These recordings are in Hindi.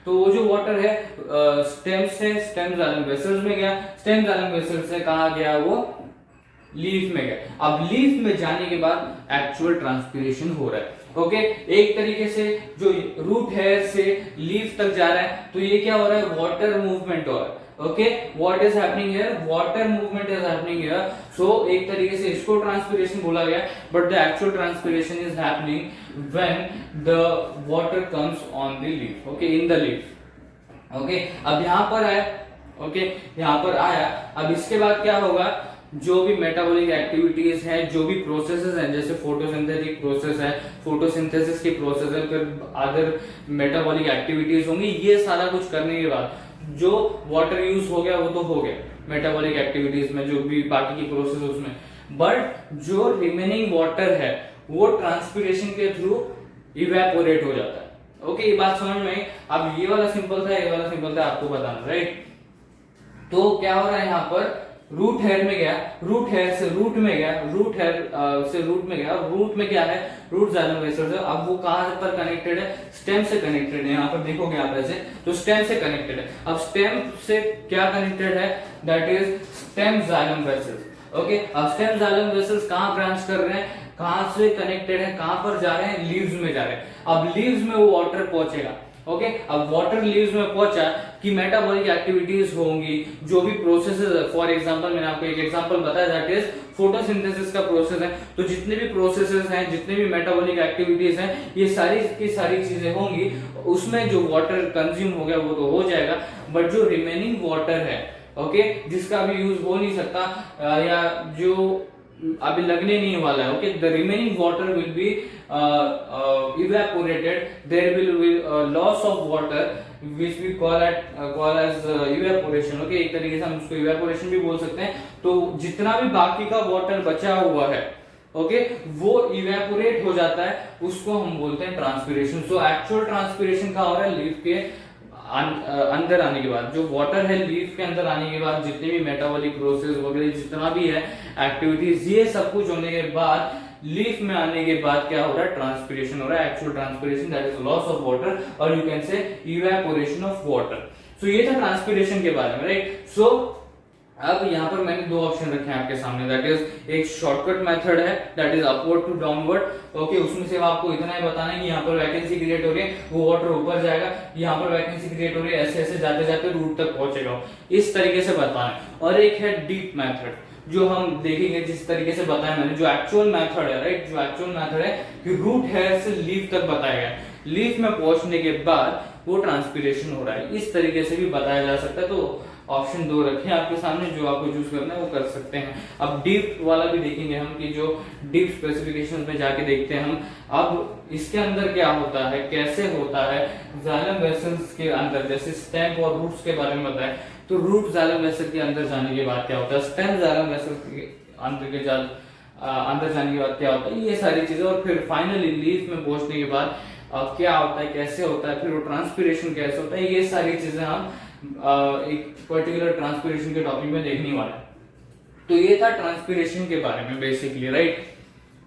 तो वो जो वाटर है स्टेम से स्टेम जाइलम वेसल्स में गया, स्टेम जाइलम वेसल्स से कहाँ गया, वो लीफ में गया। अब लीफ में जाने के बाद एक्चुअल ट्रांसपीरेशन हो रहा है। ओके, एक तरीके से जो रूट हेयर से लीफ तक जा रहा है, तो ये क्या हो रहा है, वाटर मूवमेंट हो रहा है। Okay, what is happening here, water movement is happening here. So एक तरीके से इसको ट्रांसपीरेशन बोला गया, but the actual transpiration is happening when the water comes on the leaf. Okay, in the leaf. Okay, अब यहां पर आया, ओके यहां पर आया। अब इसके बाद क्या होगा, जो भी मेटाबॉलिक एक्टिविटीज हैं, जो भी प्रोसेसेस हैं, जैसे फोटोसिंथेटिक प्रोसेस है, फोटोसिंथेसिस की प्रोसेस है, फिर अदर मेटाबॉलिक एक्टिविटीज होंगी, ये सारा कुछ करने के बाद जो वाटर यूज हो गया वो तो हो गया मेटाबॉलिक एक्टिविटीज में, जो भी बाकी की प्रोसेस उसमें, बट जो रिमेनिंग वाटर है वो ट्रांसपीरेशन के थ्रू इवेपोरेट हो जाता है। ओके, ये बात समझ में आई। अब ये वाला सिंपल था, ये वाला सिंपल था, आपको बताना, राइट। तो क्या हो रहा है यहाँ पर, रूट हेयर में गया, रूट हेयर से रूट में गया, रूट हेयर से रूट में गया, रूट में क्या है, रूट जाइलम वेसल्स है। अब वो कहां पर कनेक्टेड है, स्टेम से कनेक्टेड है। यहाँ पर देखोगे आप ऐसे, तो स्टेम से कनेक्टेड है। अब स्टेम से क्या कनेक्टेड है, that is stem xylem vessels. Okay, अब स्टेम जाइलम वेसल्स कहां ब्रांच कर रहे हैं, कहां से कनेक्टेड है, कहां पर जा रहे हैं, लीव्स में जा रहे हैं। अब लीव्स में वो वाटर पहुंचेगा। ओके, अब वाटर लीव्स में पहुंचा कि मेटाबॉलिक एक्टिविटीज होंगी, जो भी प्रोसेसेस है, फॉर एग्जांपल मैंने आपको एक एग्जांपल बताया, दैट इज फोटोसिंथेसिस का प्रोसेस है। तो जितने भी प्रोसेसेस हैं, जितने भी मेटाबॉलिक एक्टिविटीज हैं, ये सारी की सारी चीजें होंगी, उसमें जो वाटर कंज्यूम हो गया वो तो हो जाएगा, बट जो रिमेनिंग वाटर है, ओके, जिसका अभी यूज हो नहीं सकता या जो अभी लगने नहीं वाला है, okay, the remaining water will be evaporated, there will be loss of water which we call as evaporation। Okay, एक तरीके से हम उसको evaporation भी बोल सकते हैं। तो जितना भी बाकी का वाटर बचा हुआ है, ओके, वो इवेपोरेट हो जाता है, उसको हम बोलते हैं ट्रांसपीरेशन। सो एक्चुअल ट्रांसपीरेशन का हो रहा है लीफ के अंदर आने के बाद, जो वाटर है लीफ के अंदर आने के बाद, जितने भी मेटाबॉलिक प्रोसेस वगैरह जितना भी है एक्टिविटीज, ये सब कुछ होने के बाद, लीफ में आने के बाद क्या हो रहा है, ट्रांसपीरेशन हो रहा है। Actual transpiration that is loss of water, और you can say evaporation of water. So ये था ट्रांसपीरेशन के बारे में, राइट। सो अब यहाँ पर मैंने दो ऑप्शन रखे हैं आपके सामने, दैट इज एक शॉर्टकट मेथड है, that is upward to downward. Okay, उसमें से आपको इतना ही बताना है कि यहाँ पर वैकेंसी क्रिएट हो रही है, वो वाटर ऊपर जाएगा, यहाँ पर वैकेंसी क्रिएट हो रही है, ऐसे ऐसे जाते जाते रूट तक पहुंचेगा, इस तरीके से बताना है। और एक है डीप मेथड, जो हम देखेंगे जिस तरीके से बताया मैंने, जो एक्चुअल मेथड है, राइट, जो एक्चुअल मेथड है कि रूट हेयर से लीफ तक बताया गया, लीफ में पहुंचने के बाद वो ट्रांसपीरेशन हो रहा है, इस तरीके से भी बताया जा सकता है। तो ऑप्शन दो रखे आपके सामने, जो आपको चूज करना है वो कर सकते हैं। अब डीप वाला भी देखेंगे हम, कि जो डीप स्पेसिफिकेशन में जाके देखते हैं हम, अब इसके अंदर क्या होता है, कैसे होता है, जाइलम वेसल्स के अंदर, जैसे स्टेम और रूट्स के बारे में बताएं, तो रूट जाइलम वेसल के अंदर जाने के बाद क्या होता है, स्टेम जाइलम वेसल के अंदर जाने के बाद क्या होता है, ये सारी चीजें, और फिर फाइनली लीफ में पहुंचने के बाद क्या होता है, कैसे होता है, फिर वो ट्रांसपीरेशन कैसे होता है, ये सारी चीजें हम एक पर्टिकुलर ट्रांसपीरेशन के टॉपिक में देखने वाले हैं। तो ये था ट्रांसपीरेशन के बारे में बेसिकली, राइट।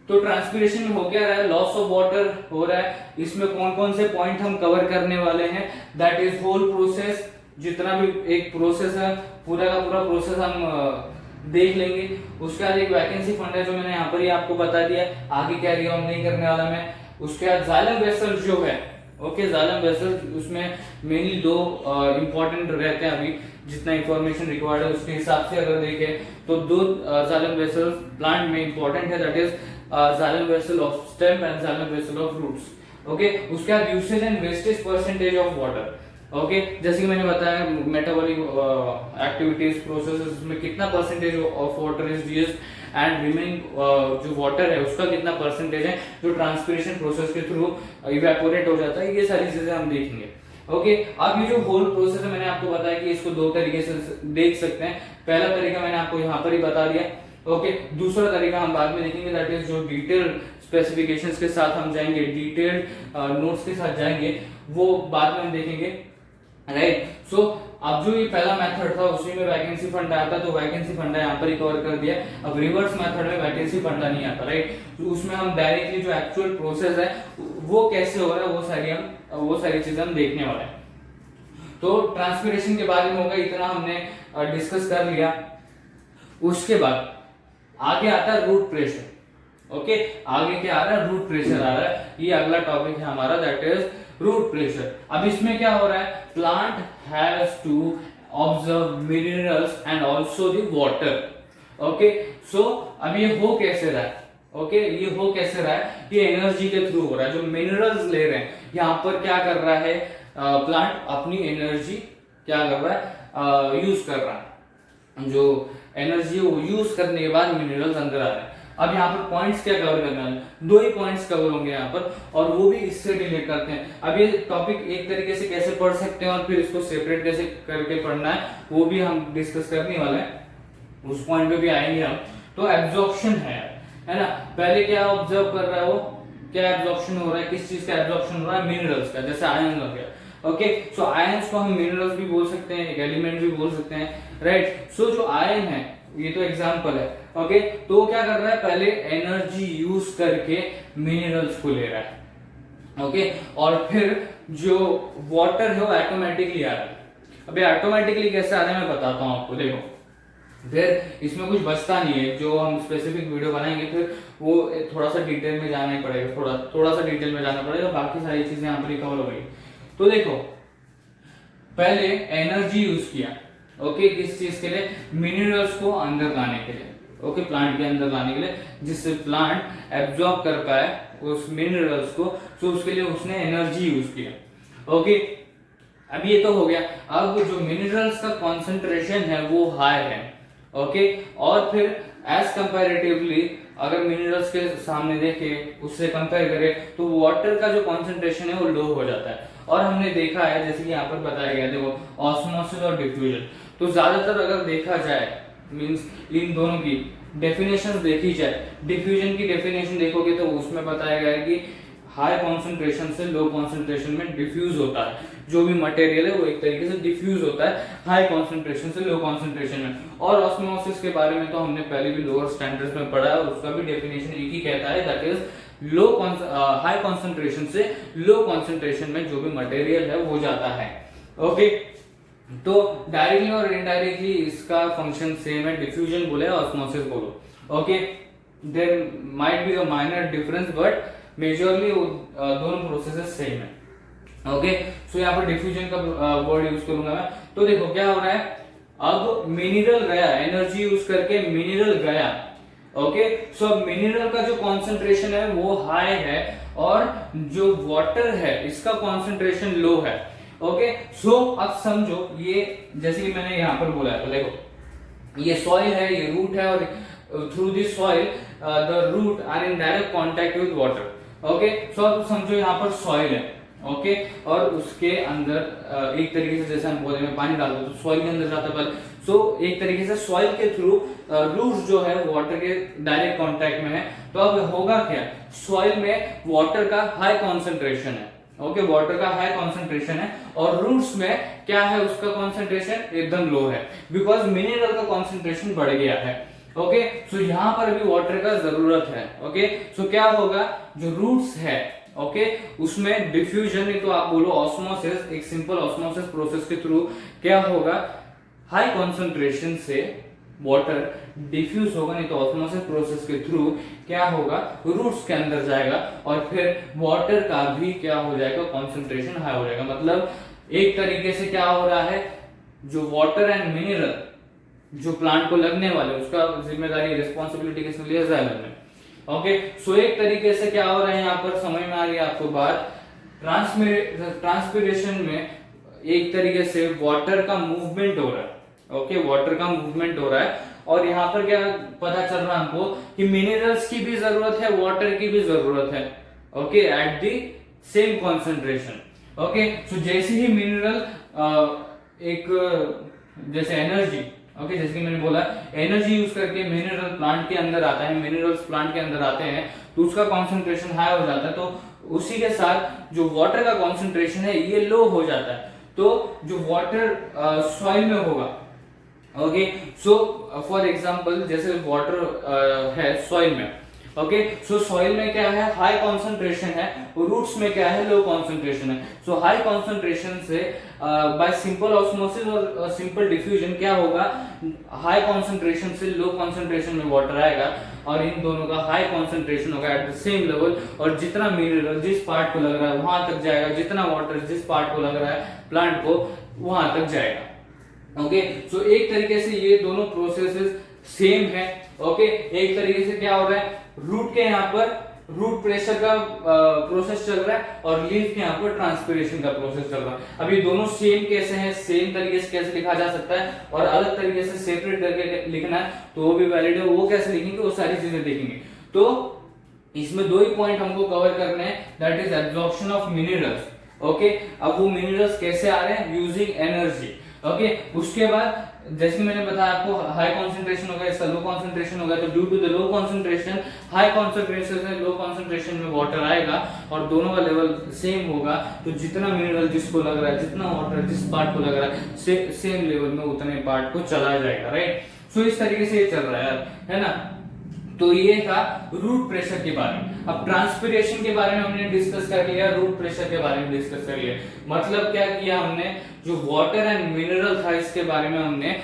तो ट्रांसपीरेशन में हो क्या रहा है, लॉस ऑफ वाटर हो रहा है। इसमें कौन कौन से पॉइंट हम कवर करने वाले हैं, दैट इज होल प्रोसेस, जितना भी एक प्रोसेस है, पूरा का पूरा प्रोसेस हम देख लेंगे। उसके बाद एक वैकेंसी फंड है, जो मैंने यहाँ पर ही आपको बता दिया, आगे कैरी ऑन नहीं करने वाला मैं। उसके बाद जाइलम वेसल जो है, ओके, जाइलम वेसल, उसमें मेनली दो इंपॉर्टेंट रहते हैं अभी, जितना इंफॉर्मेशन रिक्वायर्ड है उसके हिसाब से अगर देखें तो दो जाइलम वेसल प्लांट में इंपॉर्टेंट है, that is xylem vessel of stem and xylem vessel of roots. Okay, उसके बाद usage and wastage percentage of water. Okay, जैसे कि मैंने बताया मेटाबॉलिक एक्टिविटीज प्रोसेसेस में कितना percentage of water is used, and remaining जो वाटर है उसका कितना परसेंटेज है जो ट्रांसपीरेशन प्रोसेस के थ्रू इवेपोरेट हो जाता है, ये सारी चीजें हम देखेंगे। ओके, अब ये जो होल प्रोसेस है, मैंने आपको बताया कि इसको दो तरीके से देख सकते हैं। पहला तरीका मैंने आपको यहाँ पर ही बता दिया, ओके। दूसरा तरीका हम बाद में देखेंगे, दैट इज जो डिटेल स्पेसिफिकेशंस के साथ हम जाएंगे, डिटेल्ड नोट्स के साथ जाएंगे, वो बाद में हम देखेंगे, राइट। सो अब जो ये पहला मेथड था उसी में वैकेंसी फंड आया था, तो वैकेंसी फंड यहाँ पर ही कवर कर दिया। अब रिवर्स मेथड में वैकेंसी फंड नहीं आता, राइट। तो उसमें हम डायरेक्टली जो एक्चुअल प्रोसेस है वो कैसे हो रहा है, वो सारी चीजें हम देखने वाले हैं। तो ट्रांसपिरेशन के बारे में होगा, इतना हमने डिस्कस कर लिया। उसके बाद आगे आता है रूट प्रेशर। ओके, आगे क्या आ रहा है, रूट प्रेशर आ रहा है। ये अगला टॉपिक है हमारा, दैट इज रूट प्रेशर। अब इसमें क्या हो रहा है, plant has to observe minerals and also the water. Okay, so अब ये हो कैसे रहा है, ओके ये हो कैसे रहा है, ये एनर्जी के थ्रू हो रहा है। जो मिनरल्स ले रहे हैं, यहाँ पर क्या कर रहा है प्लांट, अपनी एनर्जी क्या कर रहा है, यूज कर रहा है। जो एनर्जी वो यूज करने के बाद मिनरल्स अंदर आ रहे हैं। अब यहाँ पर पॉइंट्स क्या कवर करना है, दो ही पॉइंट्स कवर होंगे यहाँ पर, और वो भी इससे रिलेट करते हैं। अब ये टॉपिक एक तरीके से कैसे पढ़ सकते हैं और फिर इसको सेपरेट कैसे करके पढ़ना है, वो भी हम डिस्कस करने वाले हैं, उस पॉइंट पे भी आएंगे हम। तो एब्जॉर्प्शन है ना, पहले क्या ऑब्जर्व कर रहा है वो, क्या एब्जॉर्प्शन हो रहा है, किस चीज का एब्जॉर्प्शन हो रहा है, मिनरल्स का, जैसे आयन हो गया। ओके, सो आयंस को हम मिनरल्स भी बोल सकते हैं, एक एलिमेंट भी बोल सकते हैं, राइट। सो जो आयन है, ये तो एग्जांपल है। ओके, तो क्या कर रहा है, पहले एनर्जी यूज करके मिनरल्स को ले रहा है। ओके, और फिर जो वाटर है वो ऑटोमेटिकली आ रहा है। अभी ऑटोमेटिकली कैसे आ रहा है मैं बताता हूं आपको, देखो। फिर इसमें कुछ बचता नहीं है, जो हम स्पेसिफिक वीडियो बनाएंगे फिर वो थोड़ा सा डिटेल में जाना ही पड़ेगा, थोड़ा सा डिटेल में जाना पड़ेगा, बाकी सारी चीजें यहाँ पर रिकवर हो गई। तो देखो, पहले एनर्जी यूज किया, ओके किस चीज के लिए, मिनरल्स को अंदर लाने के लिए, ओके प्लांट के अंदर लाने के लिए, जिससे प्लांट एब्जॉर्ब कर पाए उस मिनरल्स को। तो उसके लिए उसने एनर्जी यूज किया। ओके, अब ये तो हो गया। अब जो मिनरल्स का कॉन्सेंट्रेशन है वो हाई है, ओके, और फिर एज कंपैरेटिवली अगर मिनरल्स के सामने देखे, उससे कंपेयर करें, तो वाटर का जो कॉन्सेंट्रेशन है वो लो हो जाता है। और हमने देखा है, जैसे कि यहाँ पर बताया गया, देखो ऑस्मोसिस और डिफ्यूजन। तो ज्यादातर अगर देखा जाए, मींस इन दोनों की डेफिनेशन देखी जाए, डिफ्यूजन की डेफिनेशन देखोगे तो उसमें बताया गया है कि हाई कॉन्सेंट्रेशन से लो कॉन्सेंट्रेशन में डिफ्यूज होता है, जो भी मटेरियल है वो एक तरीके से डिफ्यूज होता है हाई कॉन्सेंट्रेशन से लो कॉन्सेंट्रेशन में। और ऑस्मोसिस के बारे में तो हमने पहले भी लोअर स्टैंडर्ड्स में पढ़ा है, उसका भी डेफिनेशन एक ही कहता है, that is low high concentration से लो कॉन्सेंट्रेशन में जो भी मटेरियल है वो जाता है। ओके, तो डायरेक्टली और इनडायरेक्टली इसका फंक्शन सेम है, डिफ्यूजन बोले ऑस्मोसिस बोलो। Okay, there might be a minor difference but majorly दोनों प्रोसेसेस सेम है। ओके, सो यहाँ पर डिफ्यूजन का वर्ड यूज करूंगा मैं। तो देखो क्या हो रहा है, अब मिनरल गया, एनर्जी यूज करके मिनरल गया। ओके, सो मिनरल का जो कॉन्सेंट्रेशन है वो हाई है, और जो वाटर है इसका कॉन्सेंट्रेशन लो है। ओके, सो अब समझो, ये जैसे कि मैंने यहाँ पर बोला है, तो देखो ये सॉइल है, ये रूट है, और through this soil the root are in direct contact with water. Okay, so अब समझो यहाँ पर सॉइल है, ओके, और उसके अंदर एक तरीके से जैसे हम पौधे में पानी डालते हैं तो सॉइल के अंदर जाता है पहले। सो एक तरीके से सॉइल के थ्रू रूट्स जो है वाटर के डायरेक्ट कांटेक्ट में है। तो अब होगा क्या, सॉइल में वाटर का हाई कॉन्सेंट्रेशन है, ओके वाटर का हाई कॉन्सेंट्रेशन है, और रूट्स में क्या है, उसका कॉन्सेंट्रेशन एकदम लो है, बिकॉज मिनरल का कॉन्सेंट्रेशन बढ़ गया है। ओके, सो यहाँ पर भी वाटर का जरूरत है। ओके, सो क्या होगा, जो रूट्स है, ओके उसमें डिफ्यूजन, नहीं तो आप बोलो ऑस्मोसिस, एक सिंपल ऑस्मोसिस प्रोसेस के थ्रू क्या होगा, हाई कॉन्सेंट्रेशन से वाटर डिफ्यूज होगा, नहीं तो ऑस्मोसिस प्रोसेस के थ्रू क्या होगा, रूट्स के अंदर जाएगा, और फिर वाटर का भी क्या हो जाएगा, कॉन्सेंट्रेशन हाई हो जाएगा। मतलब एक तरीके से क्या हो रहा है, जो वाटर एंड मिनरल जो प्लांट को लगने वाले, उसका जिम्मेदारी रिस्पॉन्सिबिलिटी किसने लिया, जाइलम ने। ओके, सो एक तरीके से क्या हो रहा है, यहाँ पर समझ में आ रही है आपको बात, ट्रांसपिरेशन में एक तरीके से वाटर का मूवमेंट हो रहा है। ओके, वाटर का मूवमेंट हो रहा है, और यहाँ पर क्या पता चल रहा है हमको कि मिनरल्स की भी जरूरत है, वाटर की भी जरूरत है, okay at the same concentration. Okay, so जैसे ही मिनरल एक जैसे एनर्जी, ओके जैसे कि मैंने बोला एनर्जी यूज करके मिनरल प्लांट के अंदर आता है, मिनरल्स प्लांट के अंदर आते हैं, तो उसका कॉन्सेंट्रेशन हाई हो जाता है, तो उसी के साथ जो वाटर का कॉन्सेंट्रेशन है ये लो हो जाता है। तो जो वाटर सॉइल में होगा, ओके सो फॉर एग्जांपल जैसे वाटर है सॉइल में, ओके, सो सॉइल में क्या है, हाई कॉन्सेंट्रेशन है, रूट्स में क्या है, लो कॉन्सेंट्रेशन है। सो हाई कॉन्सेंट्रेशन से बाय सिंपल ऑस्मोसिस और सिंपल डिफ्यूजन क्या होगा, हाई कॉन्सेंट्रेशन से लो कॉन्सेंट्रेशन में वाटर आएगा और इन दोनों का हाई कॉन्सेंट्रेशन होगा एट द सेम लेवल, और जितना मिनरल जिस पार्ट को लग रहा है वहां तक जाएगा, जितना वाटर जिस पार्ट को लग रहा है प्लांट को वहां तक जाएगा। ओके, सो एक तरीके से ये दोनों प्रोसेसेस सेम है। ओके, एक तरीके से क्या हो रहा है, रूट के यहाँ पर रूट प्रेशर का प्रोसेस चल रहा है और लीफ के यहाँ पर ट्रांसपिरेशन का प्रोसेस चल रहा है। अब ये दोनों सेम कैसे हैं, सेम तरीके से कैसे लिखा जा सकता है और अलग तरीके से सेपरेट करके लिखना है तो वो भी वैलिड है, वो कैसे लिखेंगे वो सारी चीजें देखेंगे। तो इसमें दो ही पॉइंट हमको कवर करने हैं, that is absorption of minerals. Okay, अब वो मिनरल्स कैसे आ रहे हैं, यूजिंग एनर्जी। ओके, उसके बाद जैसे मैंने बताया आपको हाई कॉन्सेंट्रेशन होगा, इसका लो कॉन्सेंट्रेशन होगा, तो due to the low concentration, high concentration से लो कॉन्सेंट्रेशन में वाटर आएगा और दोनों का लेवल सेम होगा, तो जितना मिनरल जिसको लग रहा है, जितना वाटर जिस पार्ट को लग रहा है सेम लेवल में उतने पार्ट को चला जाएगा, राइट। सो इस तरीके से ये चल रहा है ना। तो ये था रूट प्रेशर के बारे में। अब ट्रांसपिरेशन के बारे में हमने डिस्कस कर लिया, रूट प्रेशर के बारे में डिस्कस कर लिया। मतलब क्या किया हमने, जो वाटर एंड मिनरल था इसके बारे में हमने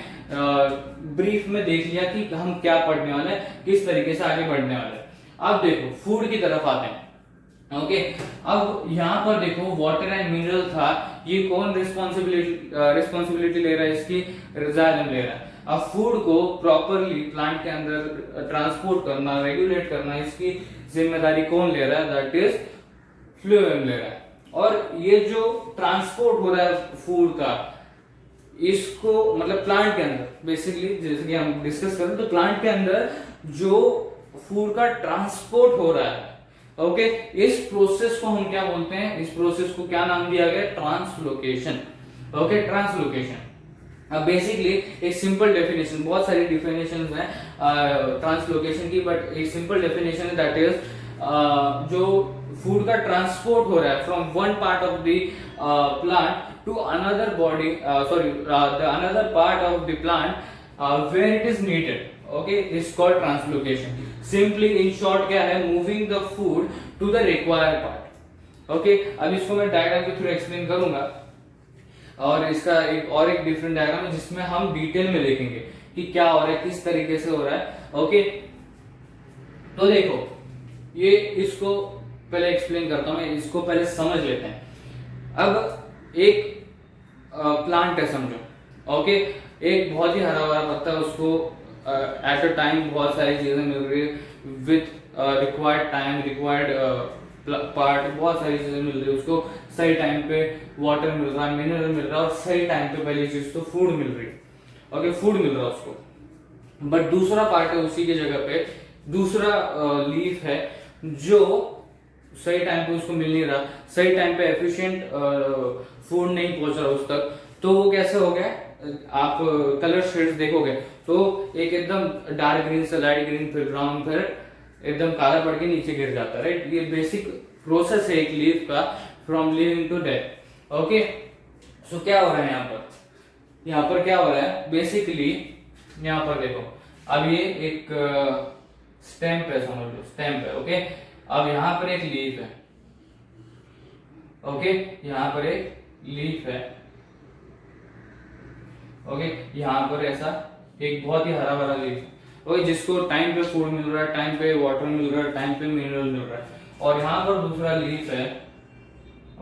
ब्रीफ में देख लिया कि हम क्या पढ़ने वाले हैं, किस तरीके से आगे बढ़ने वाले हैं। अब देखो फूड की तरफ आते हैं। ओके, अब यहाँ पर देखो वाटर एंड मिनरल था, ये कौन रिस्पॉन्सिबिलिटी ले रहा है, इसकी जायलम ले रहा है। अब फूड को प्रॉपरली प्लांट के अंदर ट्रांसपोर्ट करना, रेगुलेट करना, इसकी जिम्मेदारी कौन ले रहा है, दैट इज फ्लोएम ले रहा है। और ये जो ट्रांसपोर्ट हो रहा है फूड का, इसको मतलब प्लांट के अंदर बेसिकली जैसे कि हम डिस्कस करें तो प्लांट के अंदर जो फूड का ट्रांसपोर्ट हो रहा है, ओके, इस प्रोसेस को हम क्या बोलते हैं, इस प्रोसेस को क्या नाम दिया गया, ट्रांसलोकेशन। Okay, translocation. अब बेसिकली एक सिंपल डेफिनेशन, बहुत सारी डेफिनेशन है ट्रांसलोकेशन की, बट एक सिंपल डेफिनेशन है दैट इज जो फूड का ट्रांसपोर्ट हो रहा है from one part of the plant to another body, sorry the another part of the plant where it is needed, okay, is called translocation. Simply in short क्या है, moving the food to the required part. Okay, अब इसको मैं डायग्राम के थ्रू एक्सप्लेन करूंगा और इसका एक डिफरेंट डायग्राम है जिसमें हम डिटेल में देखेंगे कि क्या हो रहा है, किस तरीके से हो रहा है। ओके, तो देखो ये इसको पहले एक्सप्लेन करता हूं, इसको पहले समझ लेते हैं। अब एक प्लांट है समझो, ओके, एक बहुत ही हरा भरा पत्ता, उसको एट अ टाइम बहुत सारी चीजें मिल रही है with required time, required part, बहुत सारी चीजें मिल रही है उसको, सही टाइम पे वाटर मिल रहा है, मिनरल मिल रहा है और सही टाइम पे पहली चीज तो फूड मिल रही है। ओके, फूड मिल रहा है उसको। बट दूसरा पार्ट है उसी की जगह पे, दूसरा लीफ है जो सही टाइम पे उसको मिल नहीं रहा, सही टाइम पे एफिशिएंट फूड नहीं पहुंच रहा उस तक। तो वो कैसे हो गया, आप कलर शेड्स देखोगे तो एक एकदम डार्क ग्रीन से लाइट ग्रीन, फिर ब्राउन, फिर एकदम काला पड़ के नीचे गिर जाता है, राइट। ये बेसिक प्रोसेस है एक लीफ का, from living to death. Okay, so क्या हो रहा है यहाँ पर क्या हो रहा है बेसिकली, यहाँ पर देखो, अब ये एक स्टेम्प है, समझ लो स्टेम्प है। ओके, अब यहाँ पर एक लीफ है, ओके, यहाँ पर एक लीफ है, ओके, यहाँ पर ऐसा एक बहुत ही हरा भरा लीफ है, ओके, जिसको टाइम पे फूड मिल रहा है, टाइम पे वाटर मिल रहा है, टाइम पे मिनरल मिल रहा है। और यहाँ पर दूसरा लीफ है,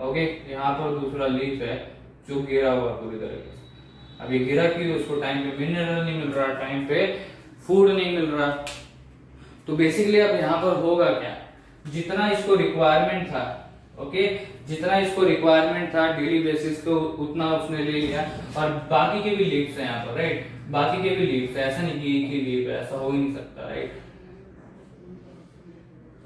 ओके, यहाँ पर दूसरा लीफ है जो गिरा हुआ पूरी तरीके से। अब ये गिरा क्यों, उसको टाइम पे मिनरल नहीं मिल रहा, टाइम पे फूड नहीं मिल रहा। तो बेसिकली अब यहाँ पर होगा क्या, जितना इसको रिक्वायरमेंट था, ओके, जितना इसको रिक्वायरमेंट था डेली बेसिस पे उतना उसने ले लिया, और बाकी के भी लीव्स है यहाँ पर, राइट, बाकी के भी लीव्स है, ऐसा नहीं कि एक ही लीव है, ऐसा हो ही नहीं सकता, राइट।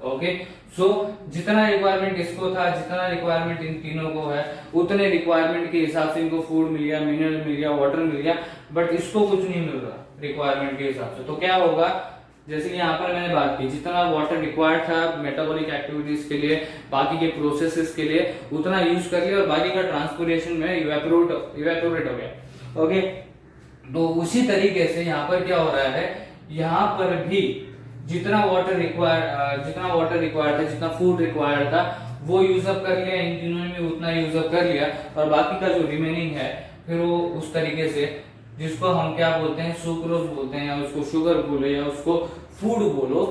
ओके, सो जितना रिक्वायरमेंट इसको था, जितना रिक्वायरमेंट इन तीनों को है, उतने रिक्वायरमेंट के हिसाब से इनको फूड मिल गया, मिनरल मिल गया, वाटर मिल गया, बट इसको कुछ नहीं मिल रहा रिक्वायरमेंट के हिसाब से। तो क्या होगा, जैसे कि यहाँ पर मैंने बात की, जितना वाटर रिक्वायर्ड था मेटाबॉलिक एक्टिविटीज के लिए, बाकी के प्रोसेसेस के लिए, उतना यूज कर लिया और बाकी का ट्रांसपोर्टेशन में इवेपोरेट हो गया। ओके, तो उसी तरीके से यहाँ पर क्या हो रहा है, यहाँ पर भी जितना वाटर रिक्वायर्ड था, जितना फूड रिक्वायर्ड था वो यूज अप कर लिया, इन तीनों ने उतना यूज अप कर लिया, और बाकी का जो रिमेनिंग है फिर वो उस तरीके से, जिसको हम क्या बोलते हैं, सुक्रोज बोलते हैं, या उसको शुगर बोलो, या उसको फूड बोलो,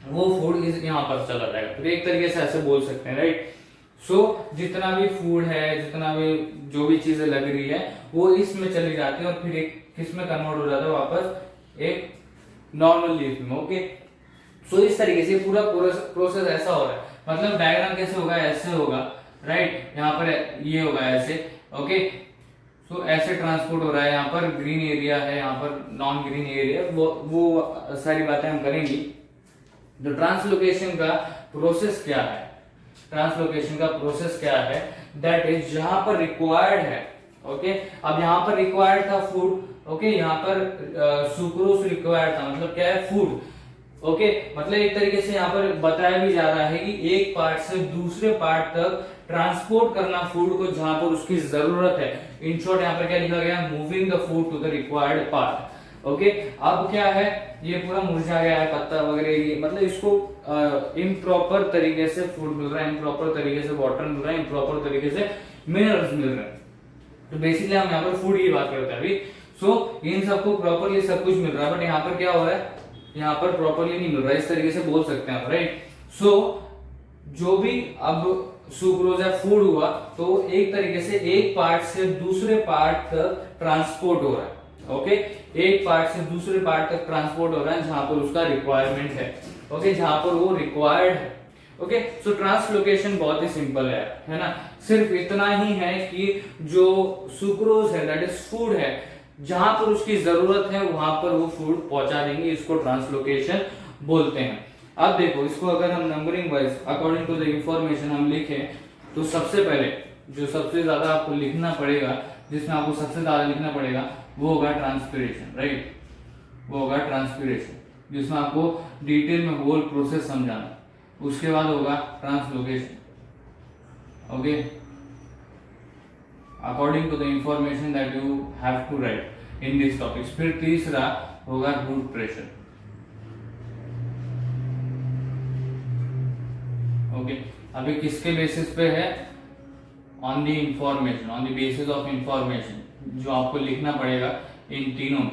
वो फूड इस यहाँ पर चला जाएगा। तो एक तरीके से ऐसे बोल सकते हैं, राइट। सो जितना भी फूड है, जितना भी जो भी चीजें लग रही है वो इसमें चली जाती है, और फिर एक किस में कन्वर्ट हो जाता है, वापस एक नॉर्मल लीफ में। ओके, सो इस तरीके से पूरा प्रोसेस ऐसा हो रहा है। मतलब डायग्राम कैसे होगा, ऐसे होगा, राइट। यहाँ पर ये होगा ऐसे, ओके। सो ऐसे ट्रांसपोर्ट हो रहा है, यहाँ पर ग्रीन एरिया है, यहाँ पर नॉन ग्रीन एरिया, वो सारी बातें हम करेंगी। तो ट्रांसलोकेशन का प्रोसेस क्या है, ट्रांसलोकेशन का प्रोसेस क्या है, दैट इज जहां पर रिक्वायर्ड है, ओके। अब यहाँ पर रिक्वायर्ड था फूड, ओके, यहाँ पर सुक्रोज रिक्वायर्ड था, मतलब क्या है, फूड, ओके। मतलब एक तरीके से यहाँ पर बताया भी जा रहा है कि एक पार्ट से दूसरे पार्ट तक ट्रांसपोर्ट करना फूड को जहां पर उसकी जरूरत है। इन शॉर्ट यहाँ पर क्या लिखा गया, moving the food to the required part, okay. अब क्या है, ये पूरा मुरझा गया है पत्ता वगैरह, ये मतलब इसको इम्प्रॉपर तरीके से फूड मिल रहा है, इम्प्रॉपर तरीके से वाटर मिल रहा है, इम्प्रॉपर तरीके से मिनरल्स मिल रहे हैं। तो बेसिकली हम यहाँ पर फूड की बात करते हैं अभी। सो इन सबको प्रॉपरली सब कुछ मिल रहा है, बट यहाँ पर क्या हो रहा है, यहाँ पर प्रॉपरली नहीं मिल रहा है, इस तरीके से बोल सकते हैं, राइट। सो जो भी अब सुक्रोज या फूड हुआ, तो एक तरीके से एक पार्ट से दूसरे पार्ट तक ट्रांसपोर्ट हो रहा है, ओके। एक पार्ट से दूसरे पार्ट तक ट्रांसपोर्ट हो रहा है जहां पर उसका रिक्वायरमेंट है, ओके, जहां पर वो रिक्वायर्ड है, ओके। सो ट्रांसलोकेशन बहुत ही सिंपल है ना। सिर्फ इतना ही है कि जो सुक्रोज है, दैट इज फूड है, जहां पर उसकी जरूरत है वहां पर वो फूड पहुंचा देंगे, इसको ट्रांसलोकेशन बोलते हैं। अब देखो, इसको अगर हम numbering wise according to the information हम लिखें, तो सबसे पहले जो सबसे ज्यादा आपको लिखना पड़ेगा, जिसमें आपको सबसे ज्यादा लिखना पड़ेगा, वो होगा ट्रांसपिरेशन, राइट। वो होगा ट्रांसपिरेशन, जिसमें आपको डिटेल में होल प्रोसेस समझाना। उसके बाद होगा translocation, okay, according to the information that you have to write in this topics. फिर तीसरा होगा रूट प्रेशर, ओके। अभी किसके बेसिस पे है, on the information, on the basis of information जो आपको लिखना पड़ेगा इन तीनों।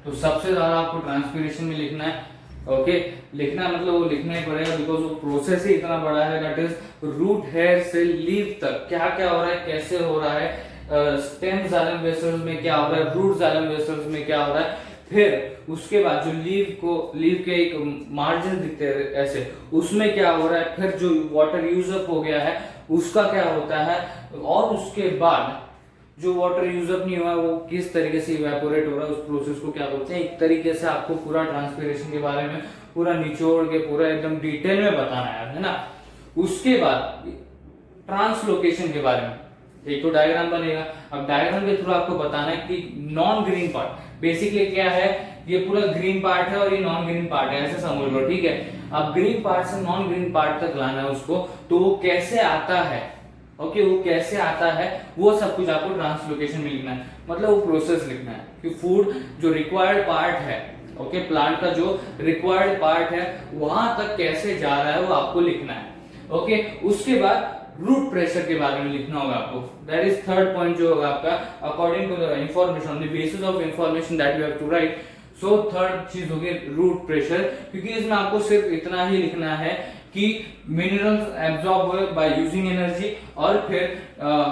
तो सबसे ज्यादा आपको ट्रांसपिरेशन में लिखना है, ओके। लिखना मतलब वो लिखना ही पड़ेगा, बिकॉज वो प्रोसेस ही इतना बड़ा है, दैट इज रूट हेयर से लीफ तक क्या क्या हो रहा है, कैसे हो रहा है, स्टेम जाइलम वेसल्स में क्या हो रहा है, रूट जाइलम वेसल्स में क्या हो रहा है, फिर उसके बाद जो लीफ के एक मार्जिन दिखते हैं ऐसे, उसमें क्या हो रहा है, फिर जो वाटर यूज अप हो गया है उसका क्या होता है, और उसके बाद जो वाटर यूज अप नहीं हुआ वो किस तरीके से इवेपोरेट हो रहा है, उस प्रोसेस को क्या बोलते हैं। एक तरीके से आपको पूरा ट्रांसपिरेशन के बारे में पूरा निचोड़ के पूरा एकदम डिटेल में बताना है ना। उसके बाद ट्रांसलोकेशन के बारे में एक तो डायग्राम बनेगा। अब डायग्राम के थ्रू आपको बताना है कि नॉन ग्रीन पार्ट बेसिकली क्या है, ये पूरा ग्रीन पार्ट है और ये नॉन ग्रीन पार्ट है, ऐसे समझ लो, ठीक है। अब ग्रीन पार्ट से नॉन ग्रीन पार्ट तक लाना है उसको, तो वो कैसे आता है, ओके, वो कैसे आता है, वो सब कुछ आपको ट्रांसलोकेशन में लिखना है, मतलब वो प्रोसेस लिखना है कि फूड जो रिक्वायर्ड पार्ट है, ओके, प्लांट का जो रिक्वायर्ड पार्ट है वहां तक कैसे जा रहा है वो आपको लिखना है, ओके। उसके बाद रूट प्रेशर के बारे में लिखना होगा आपको, दैट इज थर्ड पॉइंट जो होगा आपका, according to the information, on the basis of information that you have to write. So third चीज होगी रूट प्रेशर, क्योंकि इसमें आपको सिर्फ इतना ही लिखना है कि मिनरल्स एब्जॉर्ब हुए बाय यूजिंग एनर्जी, और फिर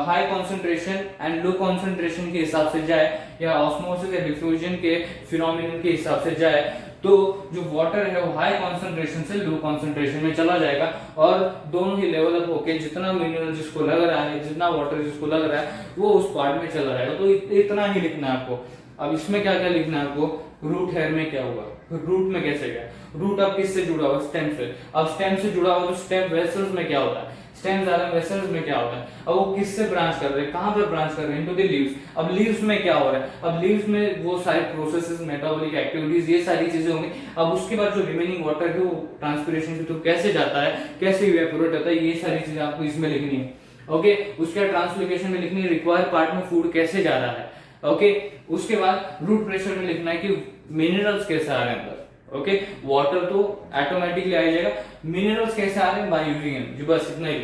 high concentration and low concentration के हिसाब से जाए, या ऑस्मोसिस या डिफ्यूजन के फिनोमिनन के हिसाब से जाए, तो जो वाटर है वो हाई कॉन्सेंट्रेशन से लो कॉन्सेंट्रेशन में चला जाएगा, और दोनों ही लेवल अप होके जितना मिनरल जिसको लग रहा है, जितना वाटर जिसको लग रहा है, वो उस पार्ट में चला जाएगा। तो इतना ही लिखना है आपको। अब इसमें क्या क्या लिखना है आपको, रूट हेयर में क्या हुआ, रूट में कैसे गया, रूट अब किससे जुड़ा हुआ, स्टेम से। अब स्टेम से जुड़ा हुआ तो स्टेम वेसल्स में क्या होता है, स्टेम जाइलम वेसल्स में क्या होता है, अब वो किससे ब्रांच कर रहे हैं, कहां पर ब्रांच कर रहे हैं, इनटू द लीव्स। अब लीव्स में क्या हो रहा है, अब लीव्स में वो सारे प्रोसेसेस, मेटाबॉलिक एक्टिविटीज, ये सारी चीजें होंगी। अब उसके बाद जो रिमेनिंग वाटर है वो ट्रांसपिरेशन के थ्रू कैसे जाता है, कैसे इवेपोरेट होता है, ये सारी चीजें आपको इसमें लिखनी है, ओके। उसके बाद ट्रांसलोकेशन में लिखनी है रिक्वायर्ड पार्ट में फूड कैसे जा रहा है, ओके। उसके बाद रूट प्रेशर में लिखना है कि मिनरल्स कैसे आ रहे हैं अंदर, ओके, वाटर तो ऑटोमेटिकली आ जाएगा, मिनरल्स कैसे आ रहे हैं, बाय यूजिंग एनर्जी, बस इतना ही।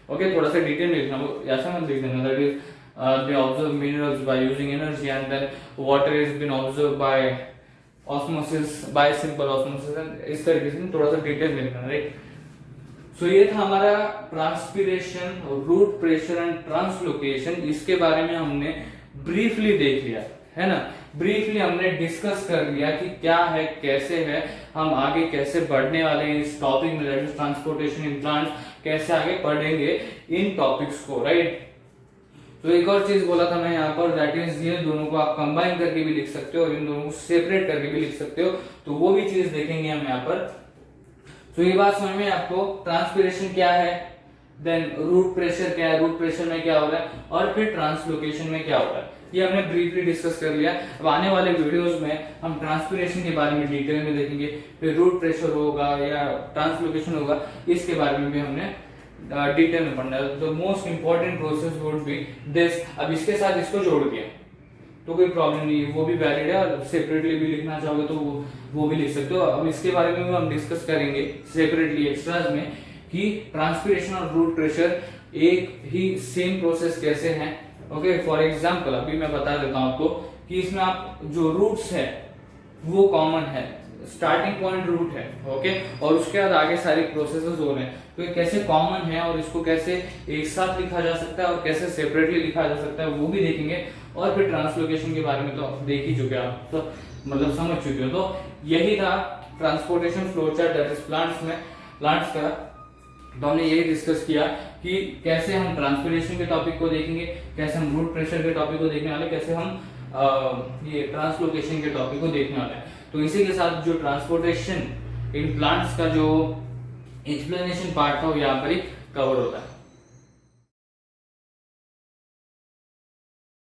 ओके, थोड़ा सा डिटेल में लिखना, ऐसा मत लिख देना that is they observe minerals by using energy and then water has been observed by osmosis, by simple osmosis, and इस तरीके से थोड़ा सा डिटेल में लिखना, राइट। सो ये था हमारा transpiration, root pressure and translocation. इसके बारे में हमने ब्रीफली देख लिया है ना, ब्रीफली हमने डिस्कस कर लिया कि क्या है, कैसे है, हम आगे कैसे बढ़ने वाले हैं इस टॉपिक में, that is transportation in plants, कैसे आगे पढ़ेंगे इन टॉपिक्स को, राइट। तो एक और चीज बोला था मैं यहाँ पर, दैट इज ये दोनों को आप कंबाइन करके भी लिख सकते हो और इन दोनों को सेपरेट करके भी लिख सकते हो, तो वो भी चीज देखेंगे हम यहाँ पर। तो ये बात समझ में आपको, ट्रांसपिरेशन क्या है, देन रूट प्रेशर क्या है, रूट प्रेशर में क्या हो रहा है, और फिर ट्रांसलोकेशन में क्या हो रहा है, ये हमने ब्रीफली डिस्कस कर लिया। अब आने वाले वीडियोस में हम ट्रांसपिरेशन के बारे में डिटेल में देखेंगे, फिर रूट प्रेशर होगा या ट्रांसलोकेशन होगा, इसके बारे में भी हमने डिटेल में पढ़ना है। The most important process would be this. अब इसके साथ इसको जोड़ दिया तो कोई प्रॉब्लम नहीं है, वो भी वैलिड है, और सेपरेटली भी लिखना चाहोगे तो वो भी लिख सकते हो। अब इसके बारे में भी हम डिस्कस करेंगे सेपरेटली एक्स्ट्राज में कि ट्रांसपिरेशन और रूट प्रेशर एक ही सेम प्रोसेस कैसे हैं। ओके, फॉर एग्जांपल अभी मैं बता देता हूं आपको कि इसमें आप जो रूट्स है वो कॉमन है, स्टार्टिंग पॉइंट रूट है, ओके, और उसके बाद आगे सारे प्रोसेसेस हो रहे हैं, तो ये कैसे कॉमन है और इसको कैसे एक साथ लिखा जा सकता है और कैसे सेपरेटली लिखा जा सकता है वो भी देखेंगे। और फिर ट्रांसलोकेशन के बारे में तो आप देख ही चुके हैं, आप तो मतलब समझ चुके हो। तो यही था transportation flow chart that is plants का। तो हमने यही डिस्कस किया कि कैसे हम ट्रांसपिरेशन के टॉपिक को देखेंगे, कैसे हम रूट प्रेशर के टॉपिक को देखने वाले, कैसे हम ये ट्रांसलोकेशन के टॉपिक को देखने वाले हैं। तो इसी के साथ जो ट्रांसपोर्टेशन इन प्लांट्स का जो एक्सप्लेनेशन पार्ट था वो यहाँ पर ही कवर होता है।